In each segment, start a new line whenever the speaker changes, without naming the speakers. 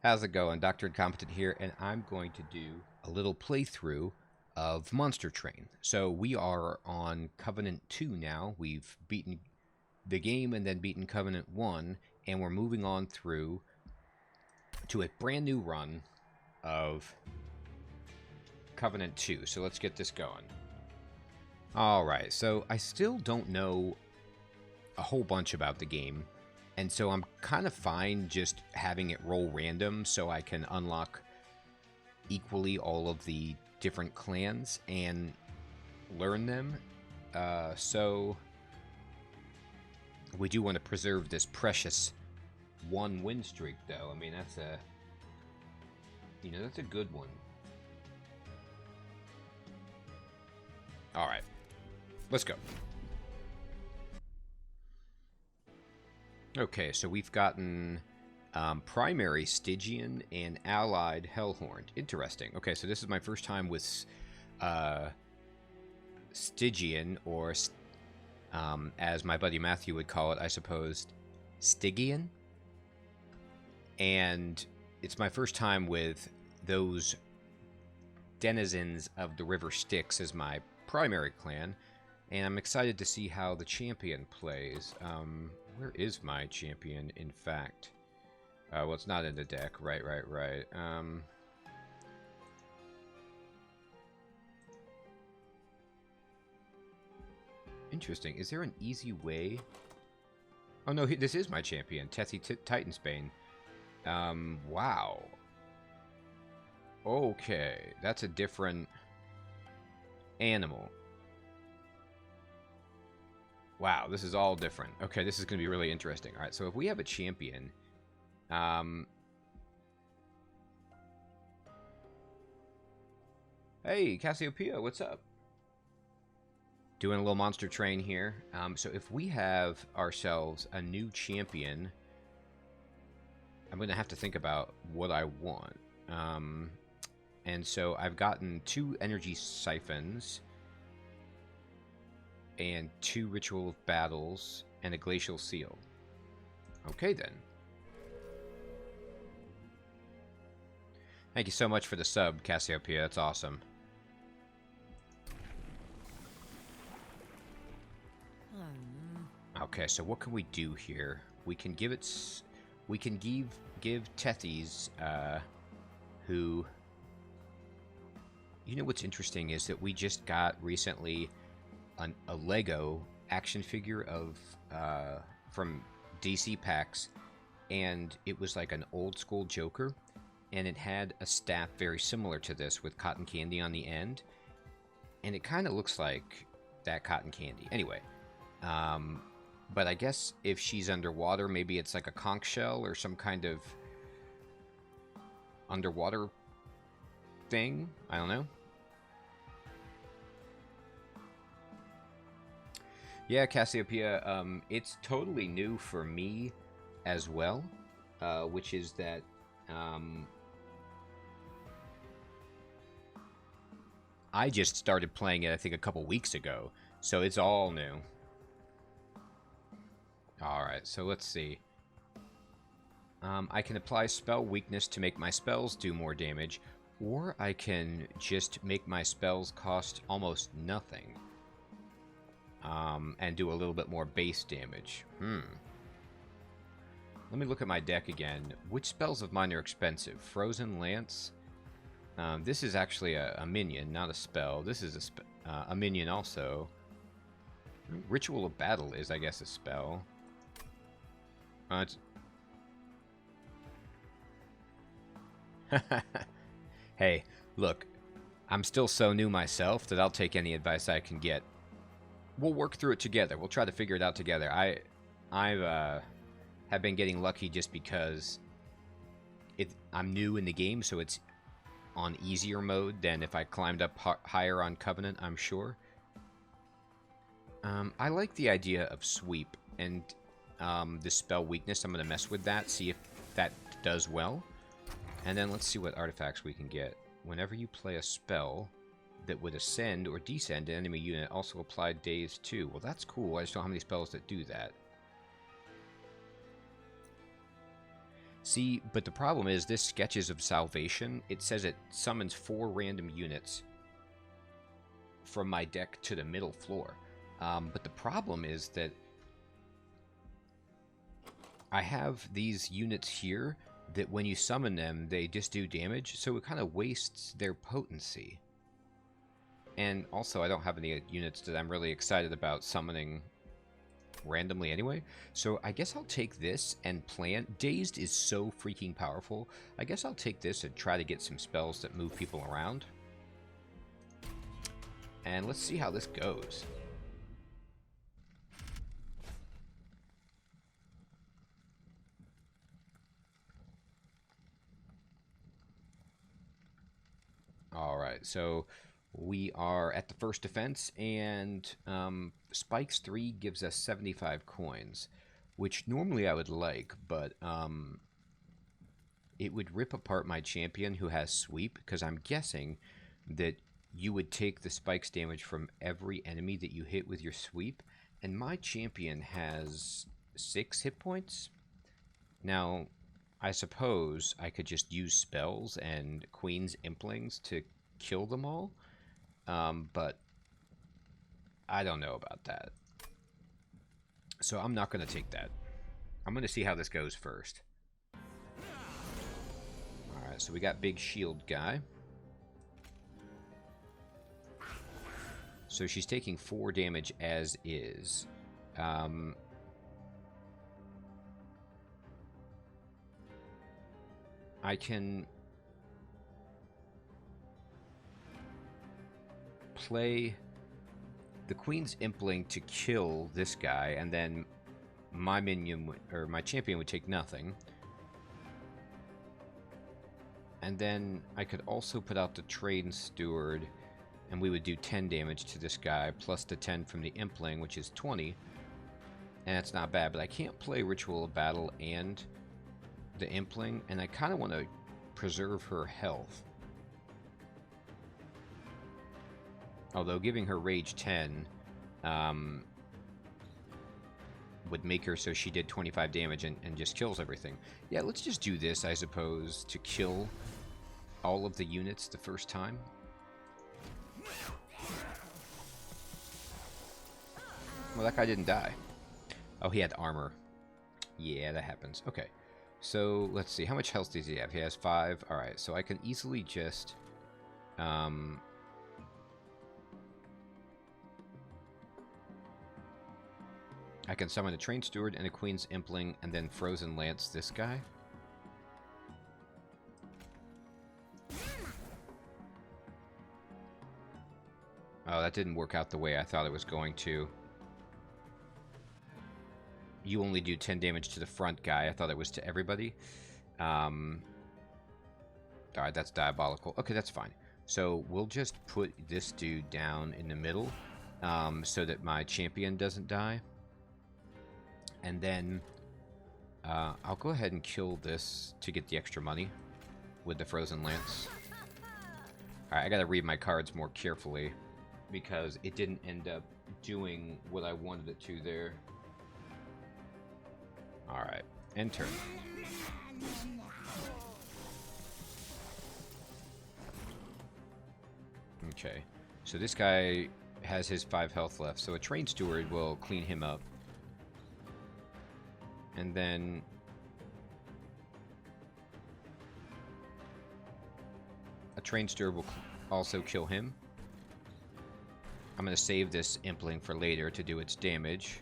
How's it going? Dr. Incompetent here, and I'm going to do a little playthrough of Monster Train. So we are on Covenant 2 now. We've beaten the game and then beaten Covenant 1, and we're moving on through to a brand new run of Covenant 2. So let's get this going. Alright, so I still don't know a whole bunch about the game. And so I'm kind of fine just having it roll random so I can unlock equally all of the different clans and learn them. So we do want to preserve this precious one win streak, though. I mean, that's a good one. All right, let's go. Okay, so we've gotten primary Stygian and allied Hellbourne. Interesting. Okay, so this is my first time with Stygian, or as my buddy Matthew would call it, I suppose, Stygian. And it's my first time with those denizens of the River Styx as my primary clan. And I'm excited to see how the champion plays. Where is my champion, in fact? Well, it's not in the deck. Right. Interesting. Is there an easy way? Oh, no, this is my champion. Tessie Titansbane. Wow. Okay, that's a different animal. Wow, this is all different. Okay, this is going to be really interesting. All right, so if we have a champion, hey, Cassiopeia, what's up? Doing a little Monster Train here. So if we have ourselves a new champion, I'm going to have to think about what I want. And so I've gotten 2 energy siphons, and 2 ritual of battles, and a glacial seal. Okay, then. Thank you so much for the sub, Cassiopeia. That's awesome. Okay, so what can we do here? We can give it... We can give Tethys, who... You know what's interesting is that we just got recently a Lego action figure of from DC Packs, and it was like an old school Joker, and it had a staff very similar to this with cotton candy on the end, and it kind of looks like that cotton candy. Anyway, but I guess if she's underwater, maybe it's like a conch shell or some kind of underwater thing. I don't know. Yeah, Cassiopeia, it's totally new for me as well, which is that I just started playing it, I think, a couple weeks ago, so it's all new. Alright, so let's see. I can apply spell weakness to make my spells do more damage, or I can just make my spells cost almost nothing. And do a little bit more base damage. Let me look at my deck again. Which spells of mine are expensive? Frozen Lance. This is actually a minion, not a spell. This is a minion also. Ritual of Battle is, I guess, a spell. Hey, look. I'm still so new myself that I'll take any advice I can get. We'll work through it together. We'll try to figure it out together. I have been getting lucky just because I'm new in the game, so it's on easier mode than if I climbed up higher on Covenant, I'm sure. I like the idea of sweep and the spell weakness. I'm going to mess with that, see if that does well. And then let's see what artifacts we can get. Whenever you play a spell that would ascend or descend an enemy unit, also applied daze too. Well, that's cool. I just don't have any spells that do that. See, but the problem is this Sketches of Salvation, it says it summons 4 random units from my deck to the middle floor. But the problem is that I have these units here that when you summon them, they just do damage, so it kind of wastes their potency. And also, I don't have any units that I'm really excited about summoning randomly anyway. So I guess I'll take this and plant. Dazed is so freaking powerful. I guess I'll take this and try to get some spells that move people around. And let's see how this goes. Alright, so we are at the first defense, and Spikes 3 gives us 75 coins, which normally I would like, but it would rip apart my champion who has sweep, because I'm guessing that you would take the spikes damage from every enemy that you hit with your sweep, and my champion has 6 hit points. Now, I suppose I could just use spells and Queen's Implings to kill them all, but I don't know about that. So I'm not going to take that. I'm going to see how this goes first. Alright, so we got big shield guy. So she's taking 4 damage as is. I can play the Queen's Impling to kill this guy, and then my minion or my champion would take nothing. And then I could also put out the Train Steward, and we would do 10 damage to this guy, plus the 10 from the Impling, which is 20. And it's not bad, but I can't play Ritual of Battle and the Impling, and I kind of want to preserve her health. Although giving her Rage 10 would make her so she did 25 damage and just kills everything. Yeah, let's just do this, I suppose, to kill all of the units the first time. Well, that guy didn't die. Oh, he had armor. Yeah, that happens. Okay. So, let's see. How much health does he have? He has 5. Alright, so I can easily just... I can summon a Train Steward and a Queen's Impling, and then Frozen Lance this guy. Oh, that didn't work out the way I thought it was going to. You only do 10 damage to the front guy. I thought it was to everybody. Alright, that's diabolical. Okay, that's fine. So we'll just put this dude down in the middle so that my champion doesn't die. And then I'll go ahead and kill this to get the extra money with the Frozen Lance. Alright, I gotta read my cards more carefully because it didn't end up doing what I wanted it to there. Alright, end turn. Okay, so this guy has his 5 health left, so a Train Steward will clean him up. And then... a Train Steward will also kill him. I'm going to save this Impling for later to do its damage.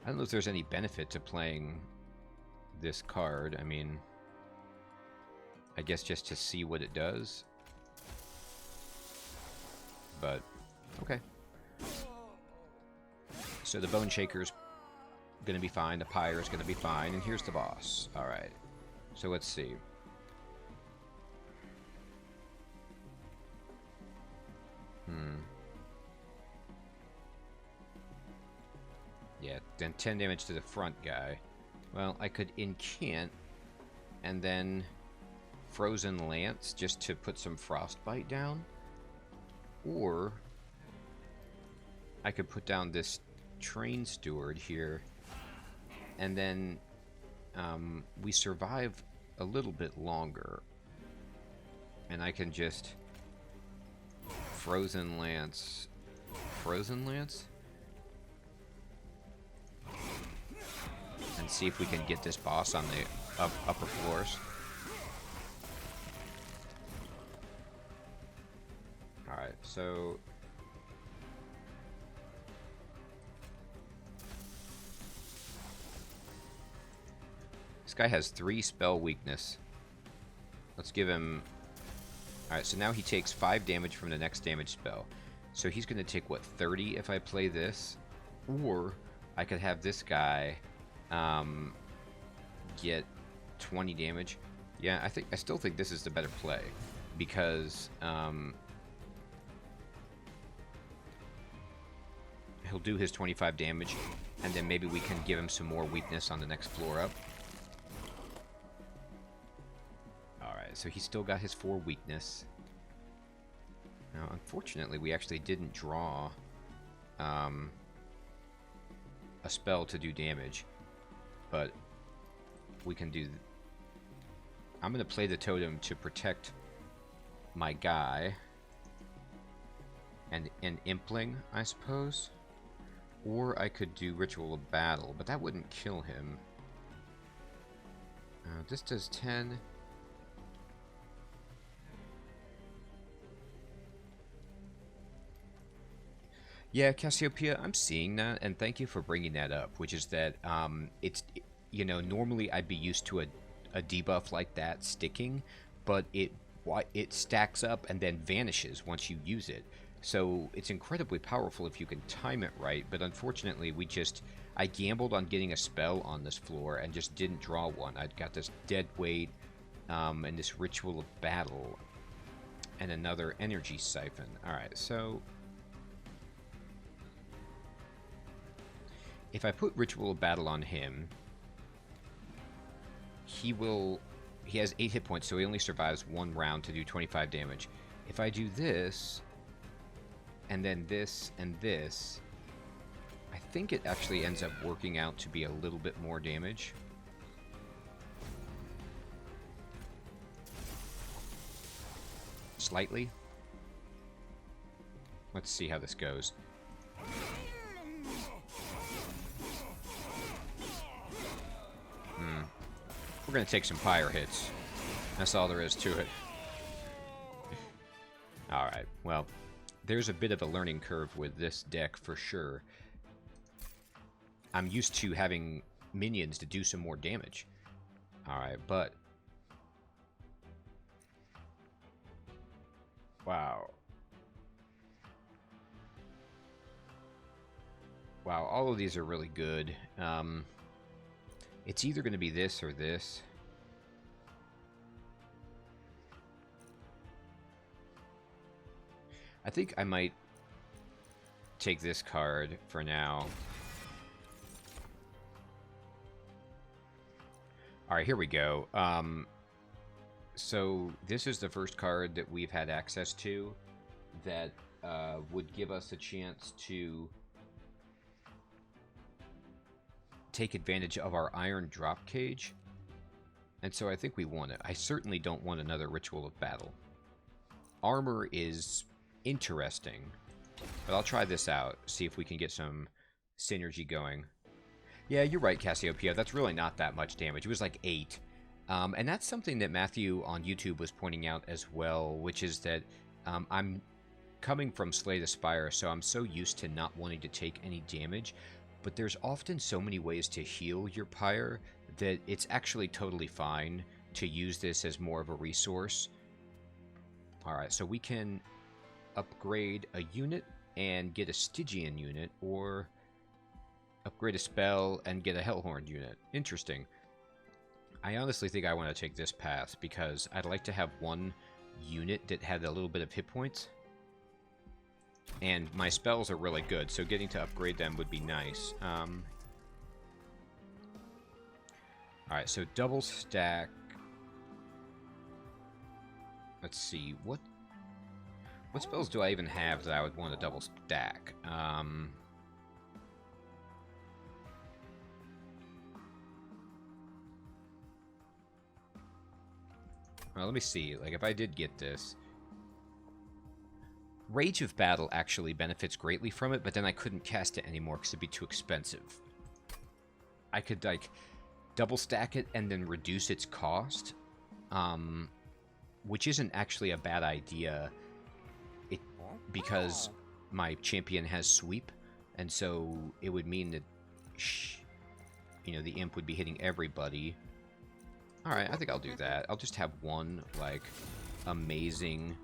I don't know if there's any benefit to playing this card. I mean, I guess just to see what it does. But, okay. So the Bone Shaker's going to be fine. The Pyre is going to be fine. And here's the boss. Alright. So let's see. Yeah, then 10 damage to the front guy. Well, I could incant and then Frozen Lance just to put some Frostbite down. Or I could put down this Train Steward here and then we survive a little bit longer. And I can just Frozen Lance. Frozen Lance? And see if we can get this boss on the upper floors. Alright, so... this guy has 3 spell weakness. Let's give him... alright, so now he takes 5 damage from the next damage spell. So he's going to take, what, 30 if I play this? Or I could have this guy get 20 damage. Yeah, I still think this is the better play. Because he'll do his 25 damage. And then maybe we can give him some more weakness on the next floor up. Alright, so he's still got his 4 weakness. Now, unfortunately, we actually didn't draw a spell to do damage. But we can do... I'm going to play the totem to protect my guy. And Impling, I suppose. Or I could do Ritual of Battle, but that wouldn't kill him. This does 10... yeah, Cassiopeia, I'm seeing that, and thank you for bringing that up, which is that it's, you know, normally I'd be used to a debuff like that sticking, but it stacks up and then vanishes once you use it. So it's incredibly powerful if you can time it right, but unfortunately I gambled on getting a spell on this floor and just didn't draw one. I'd got this Dead Weight and this Ritual of Battle and another Energy Siphon. Alright, so... if I put Ritual of Battle on him, he has 8 hit points, so he only survives 1 round to do 25 damage. If I do this, and then this, and this, I think it actually ends up working out to be a little bit more damage. Slightly. Let's see how this goes. We're going to take some pyre hits. That's all there is to it. Alright, well, there's a bit of a learning curve with this deck for sure. I'm used to having minions to do some more damage. Alright, but... wow. Wow, all of these are really good. It's either going to be this or this. I think I might take this card for now. Alright, here we go. So this is the first card that we've had access to that would give us a chance to take advantage of our iron drop cage. And so I think we want it. I certainly don't want another Ritual of Battle. Armor is interesting, but I'll try this out, see if we can get some synergy going. Yeah, you're right, Cassiopeia. That's really not that much damage. It was like 8. And that's something that Matthew on YouTube was pointing out as well, which is that I'm coming from Slay the Spire, so I'm so used to not wanting to take any damage. But there's often so many ways to heal your pyre that it's actually totally fine to use this as more of a resource. Alright, so we can upgrade a unit and get a Stygian unit, or upgrade a spell and get a Hellbourne unit. Interesting. I honestly think I want to take this path because I'd like to have one unit that had a little bit of hit points. And my spells are really good, so getting to upgrade them would be nice. Alright, so double stack. Let's see, what spells do I even have that I would want to double stack? Well, let me see. Like, if I did get this... Rage of Battle actually benefits greatly from it, but then I couldn't cast it anymore because it'd be too expensive. I could, like, double stack it and then reduce its cost, which isn't actually a bad idea because my champion has sweep, and so it would mean that, you know, the imp would be hitting everybody. Alright, I think I'll do that. I'll just have one, like, amazing,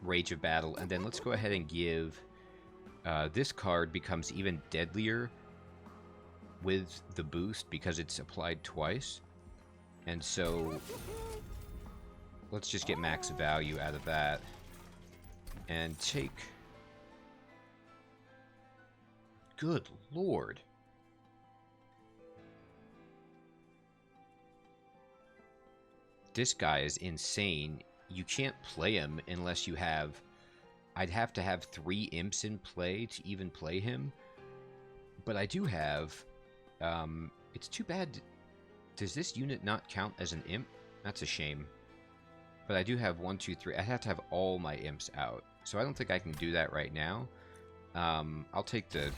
Rage of Battle, and then let's go ahead and give this card becomes even deadlier with the boost because it's applied twice, and so let's just get max value out of that and take... Good lord. This guy is insane. You can't play him unless you have... I'd have to have 3 imps in play to even play him. But I do have... it's too bad... Does this unit not count as an imp? That's a shame. But I do have 1, 2, 3. I have to have all my imps out. So I don't think I can do that right now. I'll take the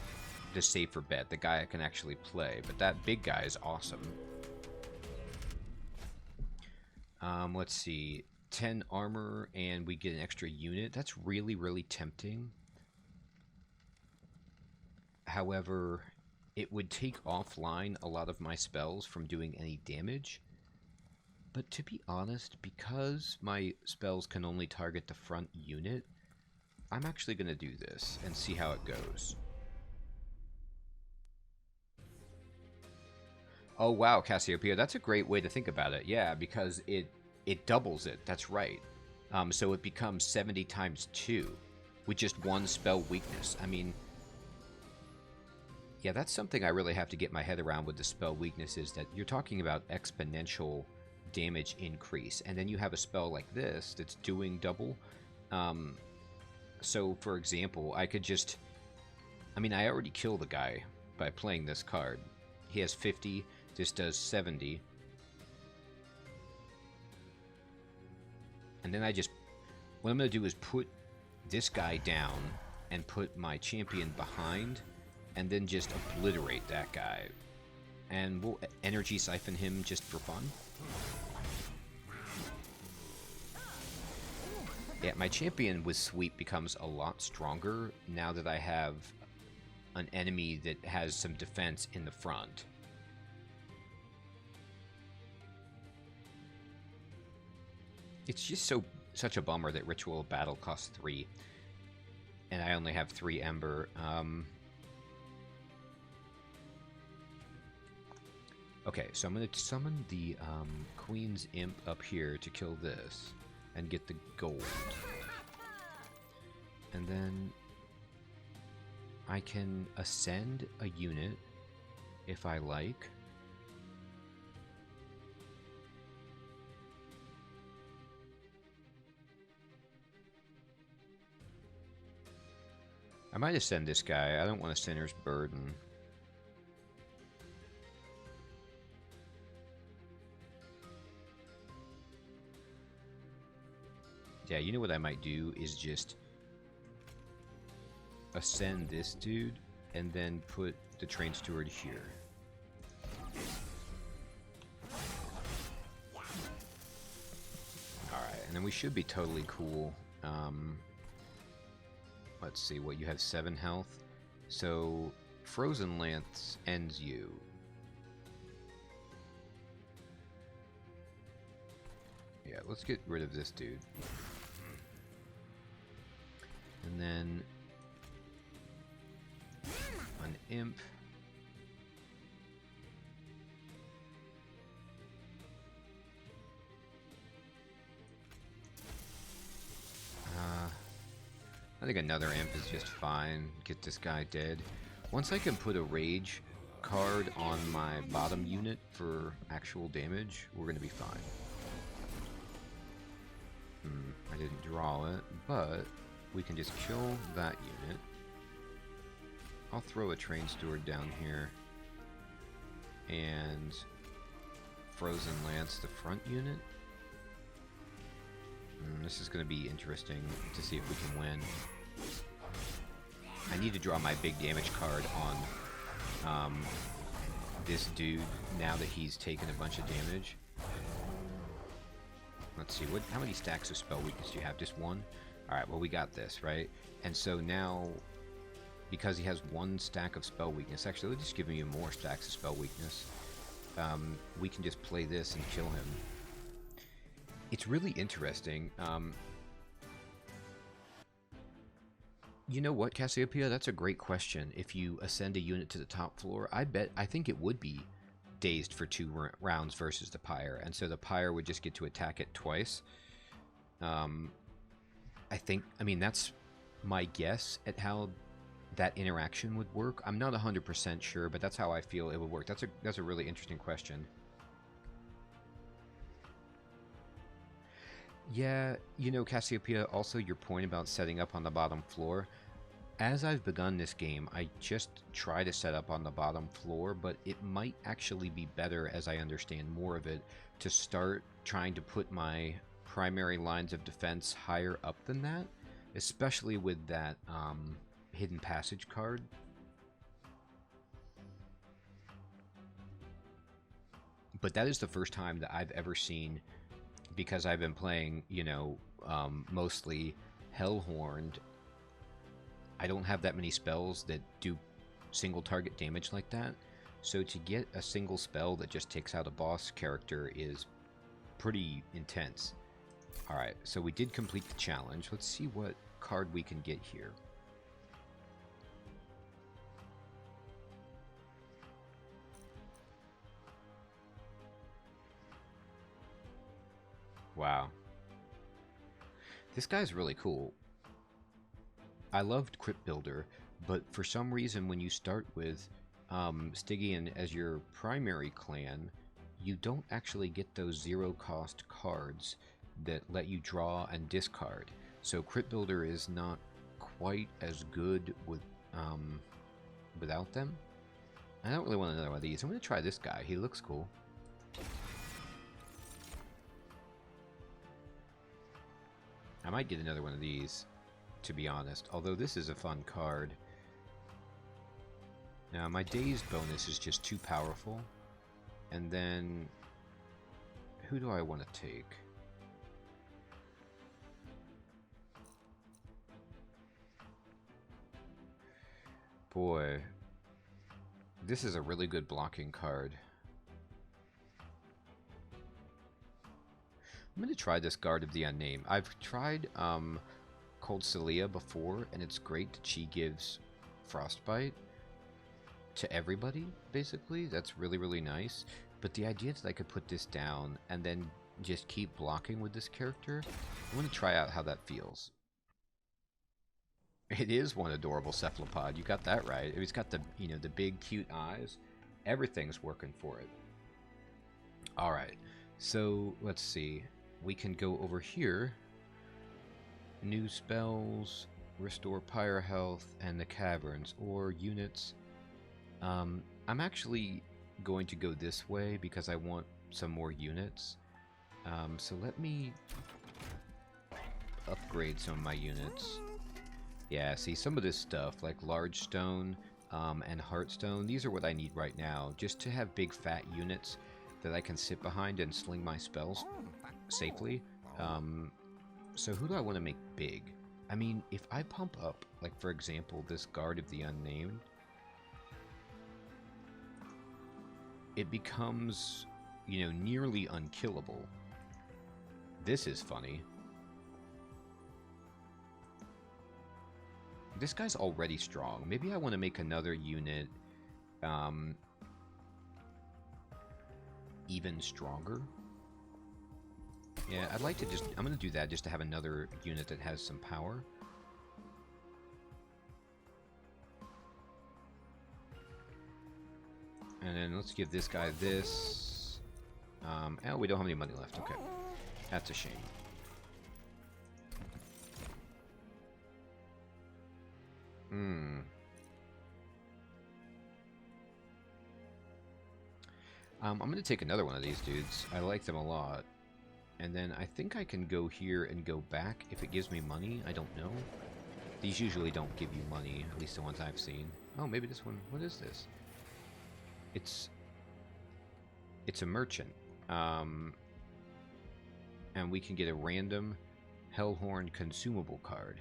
safer bet. The guy I can actually play. But that big guy is awesome. Let's see. 10 armor and we get an extra unit. That's really, really tempting. However, it would take offline a lot of my spells from doing any damage. But to be honest, because my spells can only target the front unit, I'm actually going to do this and see how it goes. Oh wow, Cassiopeia, that's a great way to think about it. Yeah, because it doubles it. That's right. So it becomes 70 times 2 with just 1 spell weakness. I mean, yeah, that's something I really have to get my head around with the spell weakness, is that you're talking about exponential damage increase, and then you have a spell like this that's doing double. So, for example, I could just... I mean, I already killed the guy by playing this card. He has 50, this does 70. And then I just... What I'm going to do is put this guy down and put my champion behind, and then just obliterate that guy. And we'll energy siphon him just for fun. Yeah, my champion with sweep becomes a lot stronger now that I have an enemy that has some defense in the front. It's just such a bummer that Ritual of Battle costs 3, and I only have 3 Ember. Okay, so I'm going to summon the Queen's Imp up here to kill this and get the gold. And then I can ascend a unit if I like. I might ascend this guy. I don't want a Sinner's Burden. Yeah, you know what I might do is just ascend this dude and then put the Train Steward here. Alright, and then we should be totally cool. Let's see, what, you have 7 health? So, Frozen Lance ends you. Yeah, let's get rid of this dude. And then an imp. I think another imp is just fine. Get this guy dead. Once I can put a rage card on my bottom unit for actual damage, we're going to be fine. I didn't draw it, but we can just kill that unit. I'll throw a Train Steward down here. and Frozen Lance, the front unit. This is going to be interesting to see if we can win. I need to draw my big damage card on this dude now that he's taken a bunch of damage. Let's see, how many stacks of spell weakness do you have? Just one? Alright, well we got this, right? And so now, because he has one stack of spell weakness, actually let's just give him more stacks of spell weakness. We can just play this and kill him. It's really interesting. You know what, Cassiopeia? That's a great question. If you ascend a unit to the top floor, I think it would be dazed for 2 rounds versus the Pyre, and so the Pyre would just get to attack it twice. I mean, that's my guess at how that interaction would work. I'm not 100% sure, but that's how I feel it would work. That's a really interesting question. Yeah, you know, Cassiopeia, also your point about setting up on the bottom floor. As I've begun this game, I just try to set up on the bottom floor, but it might actually be better, as I understand more of it, to start trying to put my primary lines of defense higher up than that, especially with that hidden passage card. But that is the first time that I've ever seen, because I've been playing, you know, mostly Hellbourne. I don't have that many spells that do single target damage like that. So to get a single spell that just takes out a boss character is pretty intense. Alright, so we did complete the challenge. Let's see what card we can get here. Wow. This guy's really cool. I loved Crypt Builder, but for some reason when you start with Stygian as your primary clan, you don't actually get those 0-cost cards that let you draw and discard. So Crypt Builder is not quite as good with without them. I don't really want another one of these. I'm going to try this guy. He looks cool. I might get another one of these, to be honest, although this is a fun card. Now, my dazed bonus is just too powerful. And then, who do I want to take? Boy, this is a really good blocking card. I'm going to try this Guard of the Unnamed. I've tried Cold Celia before, and it's great that she gives Frostbite to everybody, basically. That's really, really nice. But the idea that I could put this down and then just keep blocking with this character, I want to try out how that feels. It is one adorable cephalopod. You got that right. It's got the, you know, the big, cute eyes. Everything's working for it. All right. So, let's see. We can go over here. New spells, restore pyre health, and the caverns, or units. I'm actually going to go this way because I want some more units. So let me upgrade some of my units. Yeah, see, some of this stuff, like Large Stone and Heartstone, these are what I need right now, just to have big fat units that I can sit behind and sling my spells safely. So who do I want to make big? I mean, if I pump up, like for example, this Guard of the Unnamed, it becomes, you know, nearly unkillable. This is funny. This guy's already strong. Maybe I want to make another unit even stronger. Yeah, I'd like to just... I'm going to do that just to have another unit that has some power. And then let's give this guy this. Oh, we don't have any money left. Okay. That's a shame. I'm going to take another one of these dudes. I like them a lot. And then I think I can go here and go back if it gives me money. I don't know. These usually don't give you money, at least the ones I've seen. Oh, maybe this one. What is this? It's a merchant. And we can get a random Hellbourne consumable card.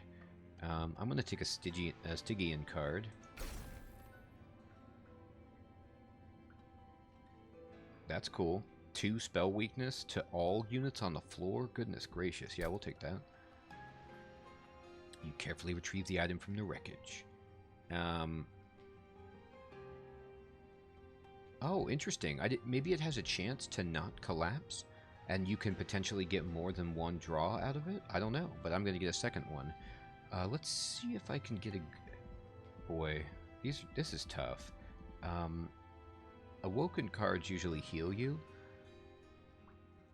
I'm going to take a Stygian card. That's cool. 2 spell weakness to all units on the floor. Goodness gracious. Yeah, we'll take that. You carefully retrieve the item from the wreckage. Oh, interesting. Maybe it has a chance to not collapse, and you can potentially get more than one draw out of it. I don't know, but I'm going to get a second one. Let's see if I can get a... Boy, this is tough. Awoken cards usually heal you,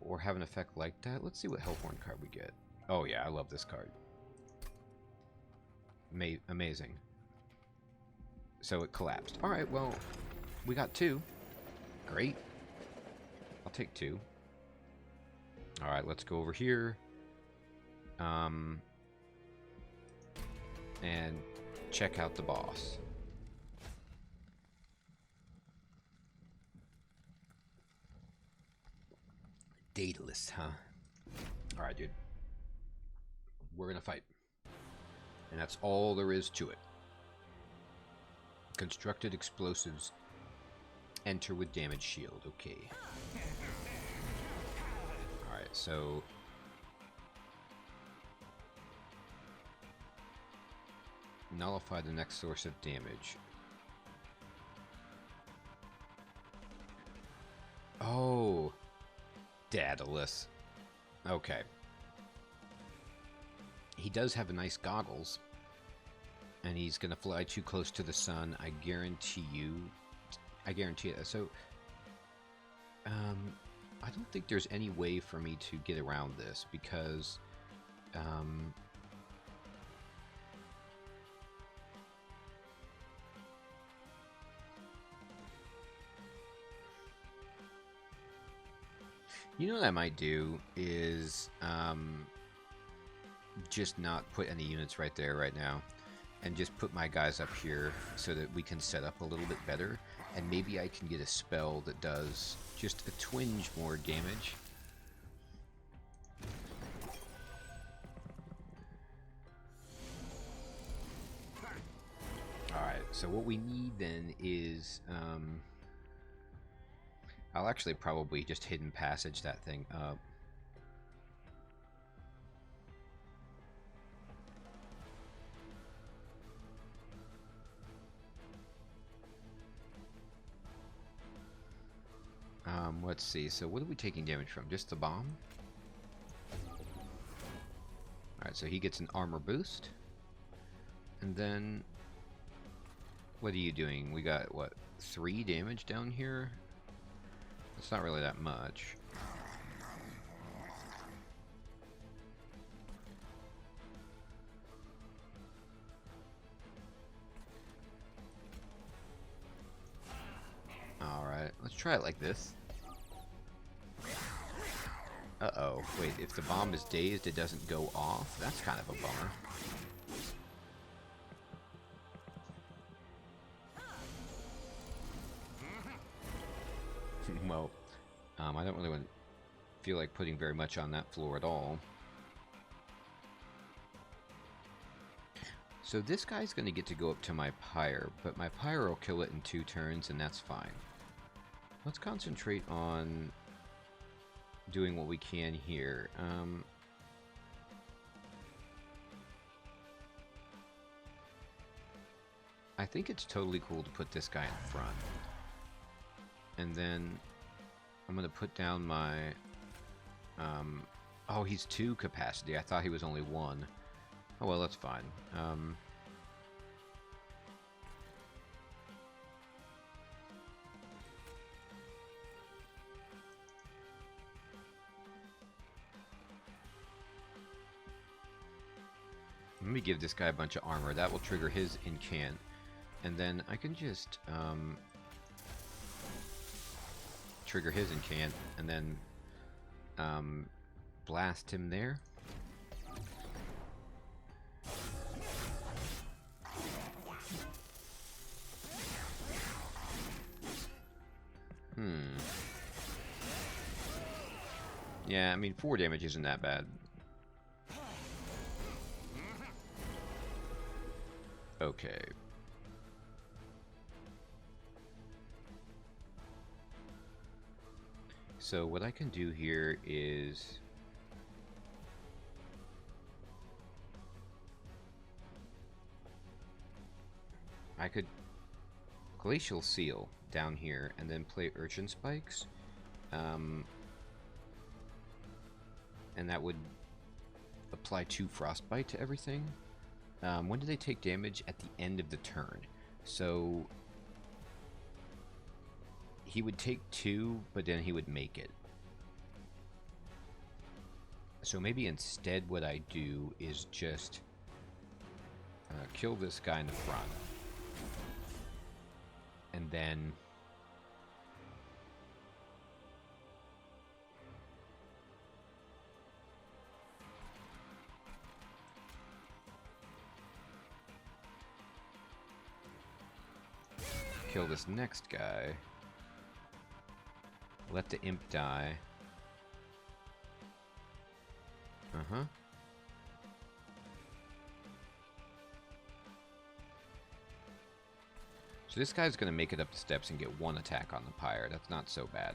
or have an effect like that. Let's see what Hellbourne card we get. Oh yeah, I love this card. Amazing. So it collapsed. Alright, well, we got 2. Great. I'll take 2. Alright, let's go over here. And check out the boss. Daedalus, huh? Alright, dude. We're gonna fight. And that's all there is to it. Constructed explosives. Enter with damage shield. Okay. Alright, so... nullify the next source of damage. Oh... Daedalus. Okay. He does have a nice goggles. And he's going to fly too close to the sun. I guarantee you. I guarantee it. So, I don't think there's any way for me to get around this because, you know what I might do is just not put any units right there right now and just put my guys up here so that we can set up a little bit better, and maybe I can get a spell that does just a twinge more damage. Alright, so what we need then is I'll actually probably just hidden passage that thing up. Let's see. So what are we taking damage from? Just the bomb? Alright, so he gets an armor boost. And then... what are you doing? We got, what, 3 damage down here? It's not really that much. Alright, let's try it like this. Uh-oh. Wait, if the bomb is dazed, it doesn't go off? That's kind of a bummer. Well, I don't really feel like putting very much on that floor at all. So this guy's going to get to go up to my pyre, but my pyre will kill it in 2 turns, and that's fine. Let's concentrate on doing what we can here. I think it's totally cool to put this guy in front. And then I'm going to put down my... oh, he's 2 capacity. I thought he was only 1. Oh, well, that's fine. Let me give this guy a bunch of armor. That will trigger his enchant. And then I can just... trigger his enchant, and then blast him there. Yeah, I mean, 4 damage isn't that bad. Okay. So what I can do here is... I could Glacial Seal down here and then play Urchin Spikes. And that would apply 2 Frostbite to everything. When do they take damage? At the end of the turn. So he would take 2, but then he would make it. So maybe instead what I do is just kill this guy in the front. And then... kill this next guy. Let the imp die. Uh-huh. So this guy's going to make it up the steps and get 1 attack on the pyre. That's not so bad.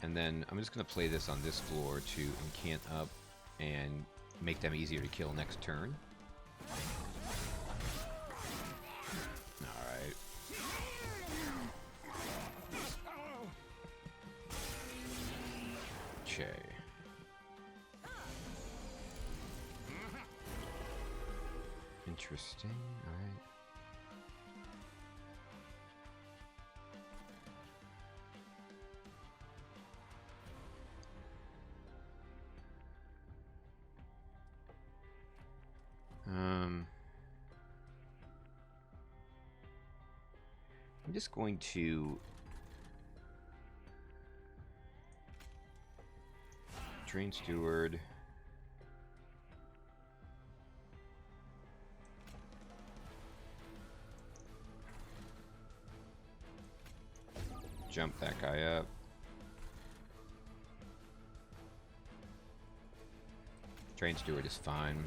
And then I'm just going to play this on this floor to incant up and make them easier to kill next turn. Alright. Okay. Interesting. Alright. I'm just going to Drain Steward. Jump that guy up. Drain Steward is fine.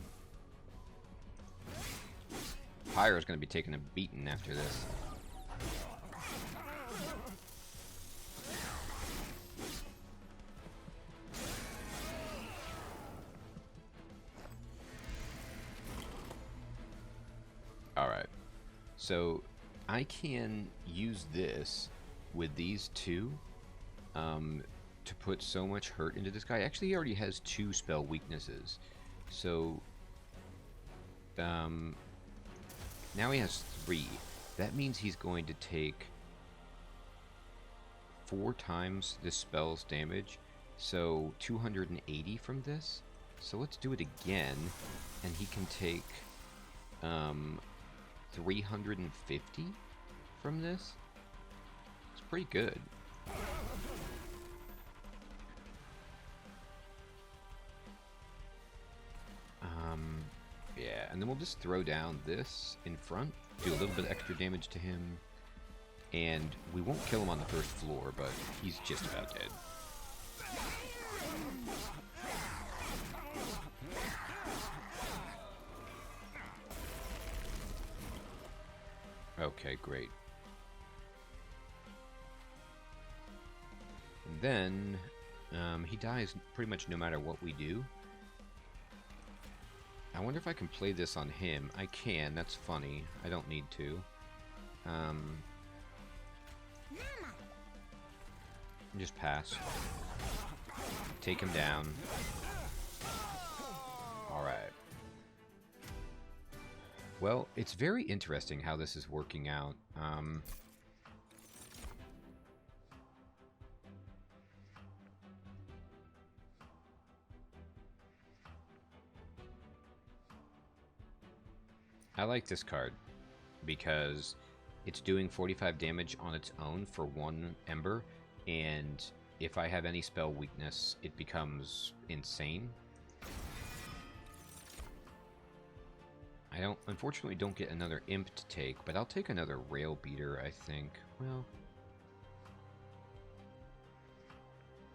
Pyro is going to be taking a beating after this. Alright. So, I can use this with these two to put so much hurt into this guy. Actually, he already has 2 spell weaknesses. So, now he has 3. That means he's going to take 4 times this spell's damage. So 280 from this. So let's do it again. And he can take 350 from this. It's pretty good. Yeah, and then we'll just throw down this in front, do a little bit of extra damage to him, and we won't kill him on the first floor, but he's just about dead. Okay, great. And then, he dies pretty much no matter what we do. I wonder if I can play this on him. I can, that's funny. I don't need to. Just pass. Take him down. Alright. Well, it's very interesting how this is working out. I like this card because it's doing 45 damage on its own for 1 Ember, and if I have any spell weakness, it becomes insane. I unfortunately don't get another imp to take, but I'll take another rail beater, I think. Well,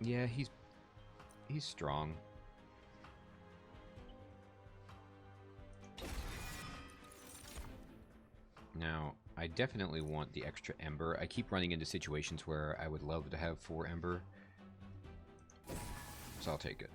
yeah, he's strong. Now, I definitely want the extra Ember. I keep running into situations where I would love to have 4 Ember, so I'll take it.